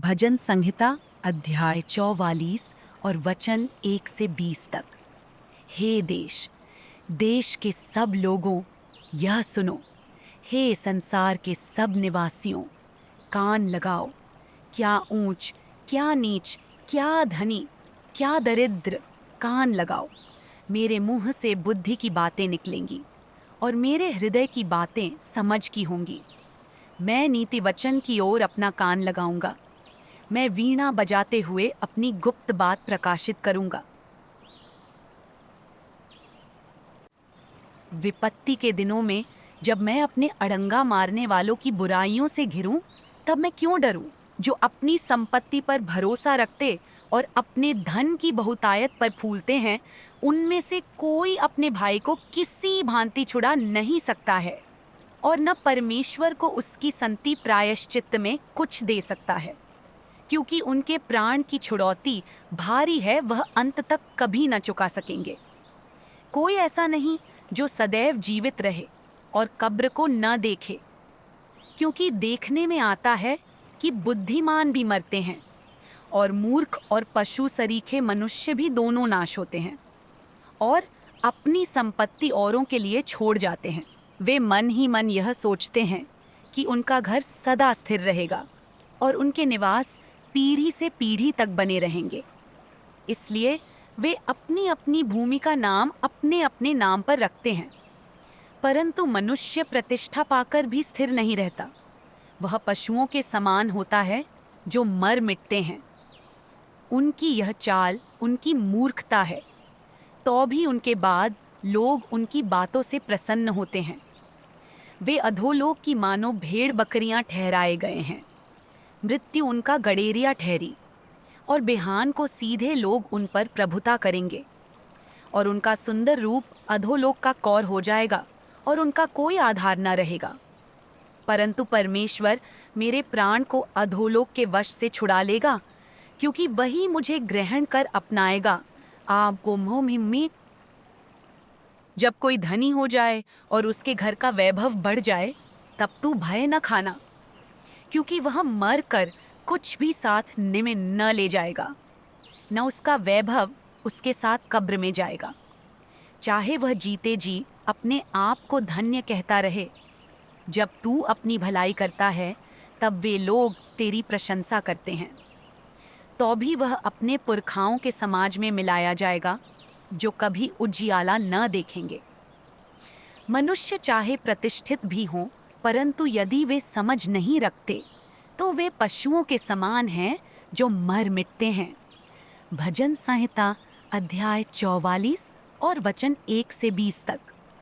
भजन संहिता अध्याय 44 और वचन 1 से 20 तक। हे देश, देश के सब लोगों, यह सुनो। हे संसार के सब निवासियों, कान लगाओ। क्या ऊंच, क्या नीच, क्या धनी, क्या दरिद्र, कान लगाओ। मेरे मुंह से बुद्धि की बातें निकलेंगी और मेरे हृदय की बातें समझ की होंगी। मैं नीति वचन की ओर अपना कान लगाऊंगा। मैं वीणा बजाते हुए अपनी गुप्त बात प्रकाशित करूंगा। विपत्ति के दिनों में जब मैं अपने अड़ंगा मारने वालों की बुराइयों से घिरूं, तब मैं क्यों डरूं? जो अपनी संपत्ति पर भरोसा रखते और अपने धन की बहुतायत पर फूलते हैं, उनमें से कोई अपने भाई को किसी भांति छुड़ा नहीं सकता है और न परमेश्वर को उसकी संति प्रायश्चित्त में कुछ दे सकता है, क्योंकि उनके प्राण की छुड़ौती भारी है, वह अंत तक कभी न चुका सकेंगे। कोई ऐसा नहीं जो सदैव जीवित रहे और कब्र को न देखे, क्योंकि देखने में आता है कि बुद्धिमान भी मरते हैं और मूर्ख और पशु सरीखे मनुष्य भी दोनों नाश होते हैं और अपनी संपत्ति औरों के लिए छोड़ जाते हैं। वे मन ही मन यह सोचते हैं कि उनका घर सदा स्थिर रहेगा और उनके निवास पीढ़ी से पीढ़ी तक बने रहेंगे। इसलिए वे अपनी अपनी भूमि का नाम अपने अपने नाम पर रखते हैं। परंतु मनुष्य प्रतिष्ठा पाकर भी स्थिर नहीं रहता। वह पशुओं के समान होता है जो मर मिटते हैं। उनकी यह चाल उनकी मूर्खता है, तो भी उनके बाद लोग उनकी बातों से प्रसन्न होते हैं। वे अधोलोक की मानो भेड़ बकरियां ठहराए गए हैं। मृत्यु उनका गडेरिया ठहरी और बिहान को सीधे लोग उन पर प्रभुता करेंगे और उनका सुंदर रूप अधोलोक का कौर हो जाएगा और उनका कोई आधार न रहेगा। परंतु परमेश्वर मेरे प्राण को अधोलोक के वश से छुड़ा लेगा, क्योंकि वही मुझे ग्रहण कर अपनाएगा। आपको मोह में जब कोई धनी हो जाए और उसके घर का वैभव बढ़ जाए, तब तू भय न खाना, क्योंकि वह मर कर कुछ भी साथ में न ले जाएगा, न उसका वैभव उसके साथ कब्र में जाएगा। चाहे वह जीते जी अपने आप को धन्य कहता रहे, जब तू अपनी भलाई करता है तब वे लोग तेरी प्रशंसा करते हैं। तो भी वह अपने पुरखाओं के समाज में मिलाया जाएगा, जो कभी उजियाला न देखेंगे। मनुष्य चाहे प्रतिष्ठित भी हों, परंतु यदि वे समझ नहीं रखते तो वे पशुओं के समान हैं जो मर मिटते हैं। भजन संहिता अध्याय 44 और वचन 1 से 20 तक।